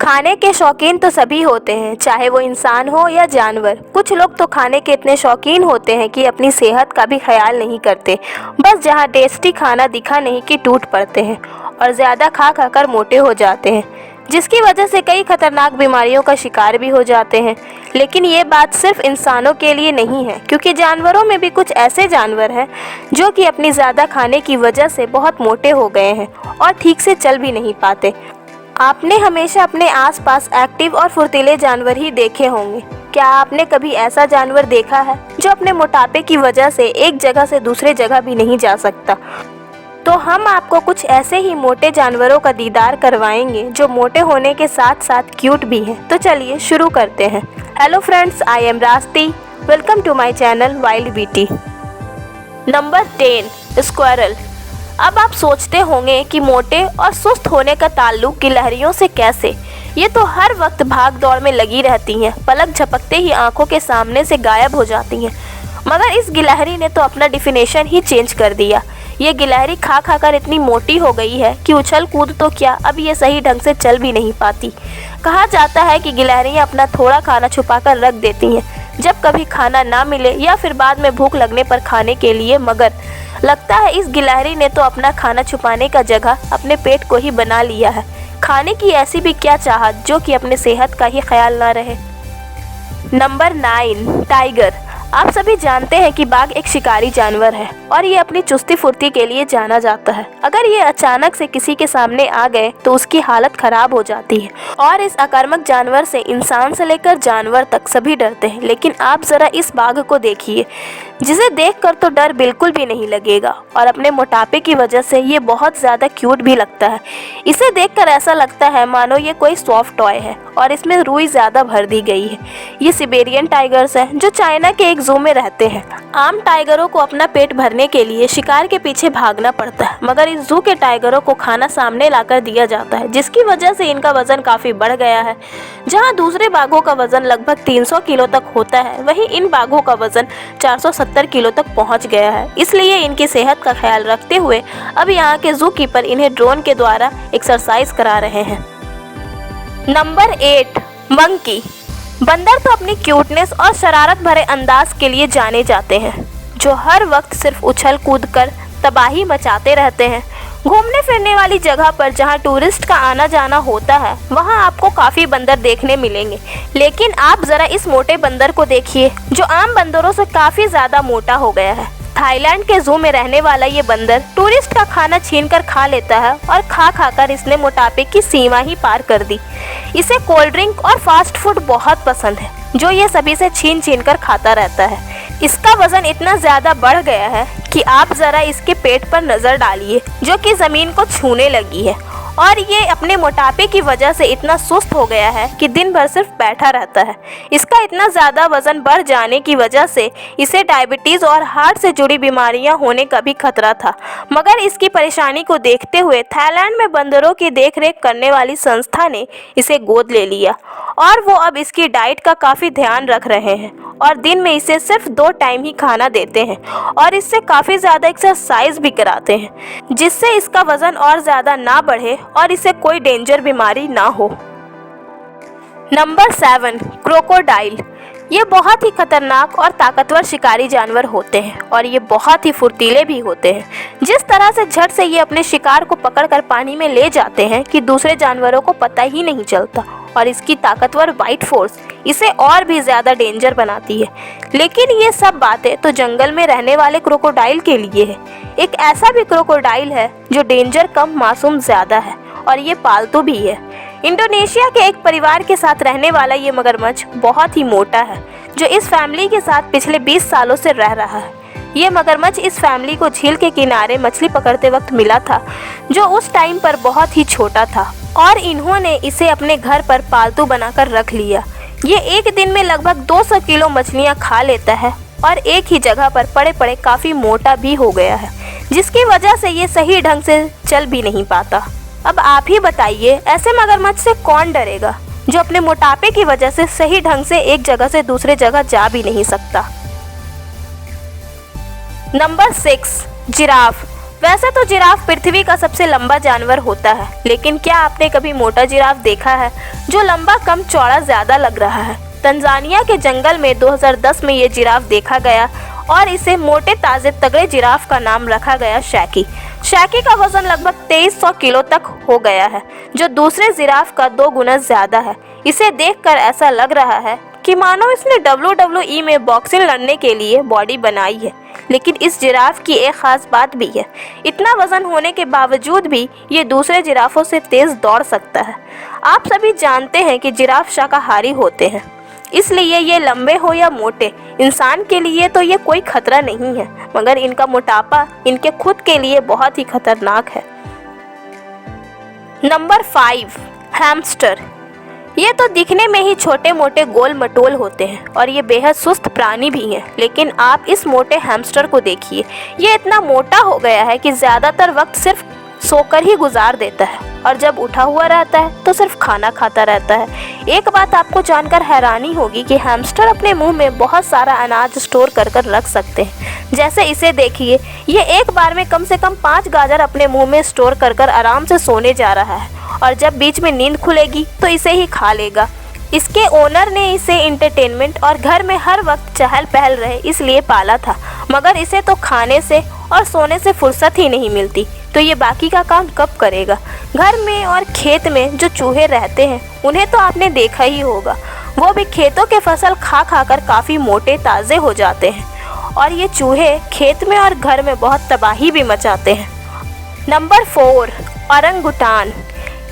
खाने के शौकीन तो सभी होते हैं, चाहे वो इंसान हो या जानवर। कुछ लोग तो खाने के इतने शौकीन होते हैं कि अपनी सेहत का भी ख्याल नहीं करते। बस जहाँ टेस्टी खाना दिखा नहीं कि टूट पड़ते हैं और ज़्यादा खा खा कर मोटे हो जाते हैं, जिसकी वजह से कई खतरनाक बीमारियों का शिकार भी हो जाते हैं। लेकिन ये बात सिर्फ इंसानों के लिए नहीं है, क्योंकि जानवरों में भी कुछ ऐसे जानवर हैं जो कि अपनी ज़्यादा खाने की वजह से बहुत मोटे हो गए हैं और ठीक से चल भी नहीं पाते। आपने हमेशा अपने आसपास एक्टिव और फुर्तीले जानवर ही देखे होंगे। क्या आपने कभी ऐसा जानवर देखा है जो अपने मोटापे की वजह से एक जगह से दूसरे जगह भी नहीं जा सकता? तो हम आपको कुछ ऐसे ही मोटे जानवरों का दीदार करवाएंगे जो मोटे होने के साथ साथ क्यूट भी हैं। तो चलिए शुरू करते हैं। Hello friends, I am Rasti. Welcome to my channel wild beauty. Number 10, squirrel. अब आप सोचते होंगे कि मोटे और सुस्त होने का ताल्लुक गिलहरियों से कैसे। ये तो हर वक्त भाग दौड़ में लगी रहती हैं, पलक झपकते ही आंखों के सामने से गायब हो जाती हैं। मगर इस गिलहरी ने तो अपना डिफिनेशन ही चेंज कर दिया। ये गिलहरी खा खा कर इतनी मोटी हो गई है कि उछल कूद तो क्या, अब ये सही ढंग से चल भी नहीं पाती। कहा जाता है कि गिलहरियाँ अपना थोड़ा खाना छुपा कर रख देती हैं, जब कभी खाना ना मिले या फिर बाद में भूख लगने पर खाने के लिए। मगर लगता है इस गिलहरी ने तो अपना खाना छुपाने का जगह अपने पेट को ही बना लिया है। खाने की ऐसी भी क्या चाहत जो कि अपने सेहत का ही ख्याल ना रहे। Number 9, tiger. आप सभी जानते हैं कि बाघ एक शिकारी जानवर है और ये अपनी चुस्ती फुर्ती के लिए जाना जाता है। अगर ये अचानक से किसी के सामने आ गए तो उसकी हालत खराब हो जाती है और इस आक्रामक जानवर से इंसान से लेकर जानवर तक सभी डरते हैं। लेकिन आप जरा इस बाघ को देखिए, जिसे देखकर तो डर बिल्कुल भी नहीं लगेगा और अपने मोटापे की वजह से ये बहुत ज़्यादा क्यूट भी लगता है। इसे देखकर ऐसा लगता है मानो ये कोई सॉफ्ट टॉय है और इसमें रुई ज़्यादा भर दी गई है। ये सिबेरियन टाइगर्स हैं जो चाइना के एक जू में रहते हैं। आम टाइगरों को अपना पेट भरने के लिए शिकार के पीछे भागना पड़ता है, मगर इस जू के टाइगरों को खाना सामने लाकर दिया जाता है, जिसकी वजह से इनका वजन काफ़ी बढ़ गया है। जहाँ दूसरे बाघों का वजन लगभग 300 किलो तक होता है, वहीं इन बाघों का वजन 470 किलो तक पहुँच गया है। इसलिए इनकी सेहत का ख्याल रखते हुए अब यहाँ के जू कीपर इन्हें ड्रोन के द्वारा एक्सरसाइज करा रहे हैं। Number 8, monkey. बंदर तो अपनी क्यूटनेस और शरारत भरे अंदाज के लिए जाने जाते हैं, जो हर वक्त सिर्फ उछल कूद कर तबाही मचाते रहते हैं। घूमने फिरने वाली जगह पर जहां टूरिस्ट का आना जाना होता है, वहां आपको काफ़ी बंदर देखने मिलेंगे। लेकिन आप ज़रा इस मोटे बंदर को देखिए, जो आम बंदरों से काफ़ी ज़्यादा मोटा हो गया है। थाईलैंड के जू में रहने वाला ये बंदर टूरिस्ट का खाना छीनकर खा लेता है और खा खा कर इसने मोटापे की सीमा ही पार कर दी। इसे कोल्ड ड्रिंक और फास्ट फूड बहुत पसंद है, जो ये सभी से छीन छीन कर खाता रहता है। इसका वजन इतना ज़्यादा बढ़ गया है कि आप ज़रा इसके पेट पर नज़र डालिए, जो कि ज़मीन को छूने लगी है। और ये अपने मोटापे की वजह से इतना सुस्त हो गया है कि दिन भर सिर्फ बैठा रहता है। इसका इतना ज़्यादा वज़न बढ़ जाने की वजह से इसे डायबिटीज़ और हार्ट से जुड़ी बीमारियां होने का भी खतरा था। मगर इसकी परेशानी को देखते हुए थाईलैंड में बंदरों की देखरेख करने वाली संस्था ने इसे गोद ले लिया और वो अब इसकी डाइट का काफ़ी ध्यान रख रहे हैं और दिन में इसे सिर्फ 2 टाइम ही खाना देते हैं और इससे काफ़ी ज़्यादा एक्सरसाइज भी कराते हैं, जिससे इसका वज़न और ज़्यादा ना बढ़े और इसे कोई डेंजर बीमारी ना हो। Number 7, crocodile. ये बहुत ही खतरनाक और ताकतवर शिकारी जानवर होते हैं और ये बहुत ही फुर्तीले भी होते हैं। जिस तरह से झट से ये अपने शिकार को पकड़कर पानी में ले जाते हैं कि दूसरे जानवरों को पता ही नहीं चलता, और इसकी ताकतवर बाइट फोर्स इसे और भी ज़्यादा डेंजर बनाती है। लेकिन ये सब बातें तो जंगल में रहने वाले क्रोकोडाइल के लिए है। एक ऐसा भी क्रोकोडाइल है जो डेंजर कम, मासूम ज़्यादा है और ये पालतू भी है। इंडोनेशिया के एक परिवार के साथ रहने वाला ये मगरमच्छ बहुत ही मोटा है, जो इस फैमिली के साथ पिछले 20 सालों से रह रहा है। ये मगरमच्छ इस फैमिली को झील के किनारे मछली पकड़ते वक्त मिला था, जो उस टाइम पर बहुत ही छोटा था, और इन्होंने इसे अपने घर पर पालतू बनाकर रख लिया। ये एक दिन में लगभग 200 किलो मछलियाँ खा लेता है और एक ही जगह पर पड़े पड़े काफ़ी मोटा भी हो गया है, जिसकी वजह से ये सही ढंग से चल भी नहीं पाता। अब आप ही बताइए, ऐसे मगरमच्छ से कौन डरेगा जो अपने मोटापे की वजह से सही ढंग से एक जगह से दूसरे जगह जा भी नहीं सकता। Number 6, giraffe. वैसे तो जिराफ पृथ्वी का सबसे लंबा जानवर होता है, लेकिन क्या आपने कभी मोटा जिराफ देखा है जो लंबा कम चौड़ा ज्यादा लग रहा है? तंजानिया के जंगल में 2010 में ये जिराफ देखा गया और इसे मोटे ताजे तगड़े जिराफ का नाम रखा गया शैकी। शैकी का वजन लगभग 2300 किलो तक हो गया है, जो दूसरे जिराफ का 2 गुना ज्यादा है। इसे देखकर ऐसा लग रहा है कि मानो इसने WWE में बॉक्सिंग लड़ने के लिए बॉडी बनाई है। लेकिन इस जिराफ की एक खास बात भी है, इतना वजन होने के बावजूद भी ये दूसरे जिराफों से तेज दौड़ सकता है। आप सभी जानते हैं कि जिराफ शाकाहारी होते हैं, इसलिए ये लंबे हो या मोटे, इंसान के लिए तो ये कोई खतरा नहीं है, मगर इनका मोटापा इनके खुद के लिए बहुत ही खतरनाक है। Number 5, hamster. ये तो दिखने में ही छोटे मोटे गोल मटोल होते हैं और ये बेहद सुस्त प्राणी भी हैं, लेकिन आप इस मोटे हैमस्टर को देखिए। ये इतना मोटा हो गया है कि ज़्यादातर वक्त सिर्फ सोकर ही गुजार देता है और जब उठा हुआ रहता है तो सिर्फ खाना खाता रहता है। एक बात आपको जानकर हैरानी होगी कि हैमस्टर अपने मुंह में बहुत सारा अनाज स्टोर कर कर रख सकते हैं। जैसे इसे देखिए, ये एक बार में कम से कम 5 गाजर अपने मुंह में स्टोर कर कर आराम से सोने जा रहा है और जब बीच में नींद खुलेगी तो इसे ही खा लेगा। इसके ओनर ने इसे एंटरटेनमेंट और घर में हर वक्त चहल पहल रहे इसलिए पाला था, मगर इसे तो खाने से और सोने से फुर्सत ही नहीं मिलती, तो ये बाकी का काम कब करेगा? घर में और खेत में जो चूहे रहते हैं उन्हें तो आपने देखा ही होगा, वो भी खेतों के फसल खा खा कर काफ़ी मोटे ताज़े हो जाते हैं और ये चूहे खेत में और घर में बहुत तबाही भी मचाते हैं। Number 4, orangutan.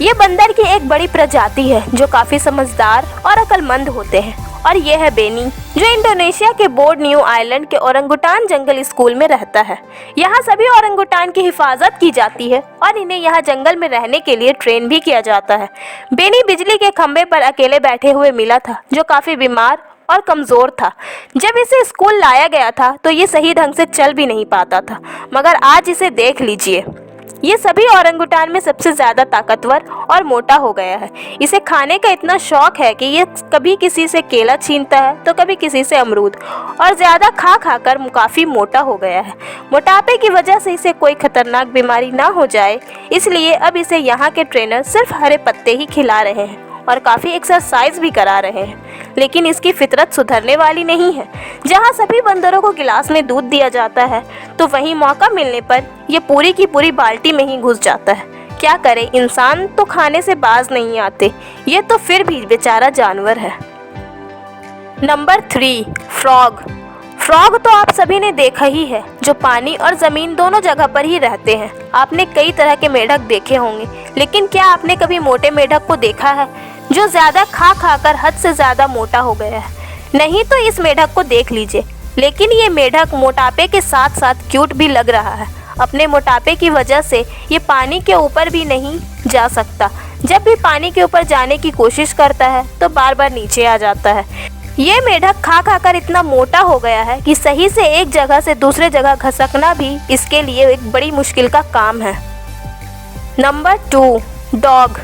ये बंदर की एक बड़ी प्रजाति है जो काफ़ी समझदार और अक्लमंद होते हैं और ये है बेनी, जो इंडोनेशिया के बोर्नियो आइलैंड के ओरंगुटान जंगल स्कूल में रहता है। यहाँ सभी ओरंगुटान की हिफाजत की जाती है और इन्हें यहाँ जंगल में रहने के लिए ट्रेन भी किया जाता है। बेनी बिजली के खंभे पर अकेले बैठे हुए मिला था, जो काफ़ी बीमार और कमज़ोर था। जब इसे स्कूल लाया गया था तो ये सही ढंग से चल भी नहीं पाता था, मगर आज इसे देख लीजिए, ये सभी ओरंगुटान में सबसे ज़्यादा ताकतवर और मोटा हो गया है। इसे खाने का इतना शौक है कि ये कभी किसी से केला छीनता है तो कभी किसी से अमरूद, और ज़्यादा खा खा कर काफ़ी मोटा हो गया है। मोटापे की वजह से इसे कोई खतरनाक बीमारी ना हो जाए, इसलिए अब इसे यहाँ के ट्रेनर सिर्फ हरे पत्ते ही खिला रहे हैं और काफ़ी एक्सरसाइज भी करा रहे हैं। लेकिन इसकी फितरत सुधरने वाली नहीं है। जहाँ सभी बंदरों को गिलास में दूध दिया जाता है तो वहीं मौका मिलने पर ये पूरी की पूरी बाल्टी में ही घुस जाता है। क्या करे, इंसान तो खाने से बाज नहीं आते, ये तो फिर भी बेचारा जानवर है। Number 3, frog. फ्रॉग तो आप सभी ने देखा ही है, जो पानी और ज़मीन दोनों जगह पर ही रहते हैं। आपने कई तरह के मेढक देखे होंगे, लेकिन क्या आपने कभी मोटे मेढक को देखा है जो ज़्यादा खा खा कर हद से ज़्यादा मोटा हो गया है? नहीं तो इस मेढक को देख लीजिए। लेकिन ये मेढक मोटापे के साथ साथ क्यूट भी लग रहा है। अपने मोटापे की वजह से ये पानी के ऊपर भी नहीं जा सकता। जब भी पानी के ऊपर जाने की कोशिश करता है तो बार बार नीचे आ जाता है। ये मेढक खा खा कर इतना मोटा हो गया है कि सही से एक जगह से दूसरे जगह खसकना भी इसके लिए एक बड़ी मुश्किल का काम है। Number 2, dog.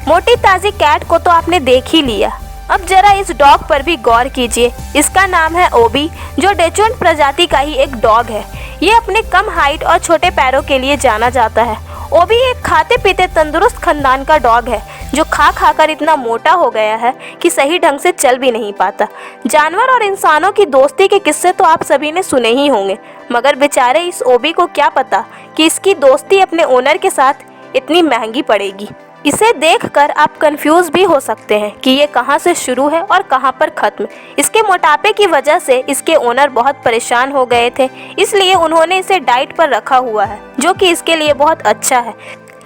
मोटी ताज़ी कैट को तो आपने देख ही लिया, अब जरा इस डॉग पर भी गौर कीजिए। इसका नाम है ओबी, जो डेचुन प्रजाति का ही एक डॉग है। ये अपने कम हाइट और छोटे पैरों के लिए जाना जाता है। ओबी एक खाते पीते तंदुरुस्त खानदान का डॉग है, जो खा खा कर इतना मोटा हो गया है कि सही ढंग से चल भी नहीं पाता। जानवर और इंसानों की दोस्ती के किस्से तो आप सभी ने सुने ही होंगे, मगर बेचारे इस ओबी को क्या पता कि इसकी दोस्ती अपने ओनर के साथ इतनी महंगी पड़ेगी। इसे देखकर आप कंफ्यूज भी हो सकते हैं कि ये कहाँ से शुरू है और कहाँ पर ख़त्म। इसके मोटापे की वजह से इसके ओनर बहुत परेशान हो गए थे, इसलिए उन्होंने इसे डाइट पर रखा हुआ है, जो कि इसके लिए बहुत अच्छा है।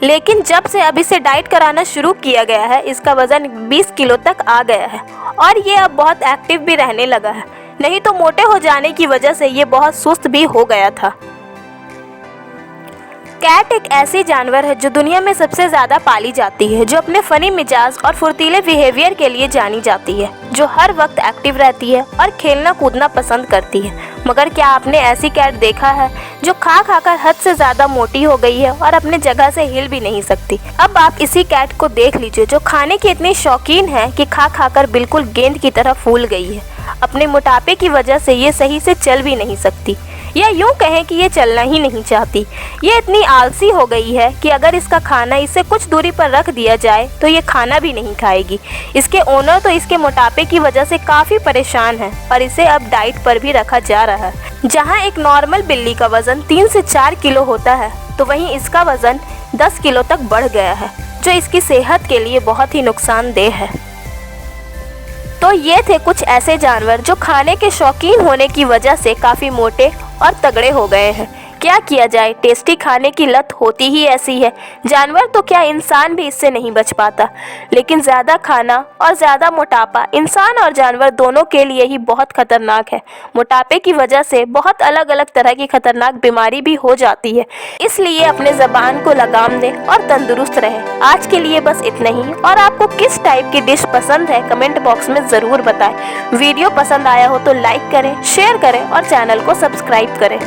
लेकिन जब से अब इसे डाइट कराना शुरू किया गया है, इसका वज़न 20 किलो तक आ गया है और ये अब बहुत एक्टिव भी रहने लगा है। नहीं तो मोटे हो जाने की वजह से ये बहुत सुस्त भी हो गया था। कैट एक ऐसी जानवर है जो दुनिया में सबसे ज़्यादा पाली जाती है, जो अपने फ़नी मिजाज और फुर्तीले बिहेवियर के लिए जानी जाती है, जो हर वक्त एक्टिव रहती है और खेलना कूदना पसंद करती है। मगर क्या आपने ऐसी कैट देखा है जो खा खा कर हद से ज़्यादा मोटी हो गई है और अपने जगह से हिल भी नहीं सकती? अब आप इसी कैट को देख लीजिए, जो खाने की इतनी शौकीन है कि खा खा कर बिल्कुल गेंद की तरह फूल गई है। अपने मोटापे की वजह से ये सही से चल भी नहीं सकती। या यूं कहें कि ये चलना ही नहीं चाहती। ये इतनी आलसी हो गई है कि अगर इसका खाना इसे कुछ दूरी पर रख दिया जाए तो ये खाना भी नहीं खाएगी। इसके ओनर तो इसके मोटापे की वजह से काफ़ी परेशान है और इसे अब डाइट पर भी रखा जा रहा है। जहाँ एक नॉर्मल बिल्ली का वजन 3 से 4 किलो होता है तो वहीं इसका वजन 10 किलो तक बढ़ गया है, जो इसकी सेहत के लिए बहुत ही नुकसानदेह है। तो ये थे कुछ ऐसे जानवर जो खाने के शौकीन होने की वजह से काफ़ी मोटे और तगड़े हो गए हैं। क्या किया जाए, टेस्टी खाने की लत होती ही ऐसी है। जानवर तो क्या, इंसान भी इससे नहीं बच पाता। लेकिन ज़्यादा खाना और ज़्यादा मोटापा इंसान और जानवर दोनों के लिए ही बहुत खतरनाक है। मोटापे की वजह से बहुत अलग अलग तरह की खतरनाक बीमारी भी हो जाती है। इसलिए अपने ज़बान को लगाम दें और तंदुरुस्त रहें। आज के लिए बस इतना ही। और आपको किस टाइप की डिश पसंद है कमेंट बॉक्स में ज़रूर बताएं। वीडियो पसंद आया हो तो लाइक करें, शेयर करें और चैनल को सब्सक्राइब करें।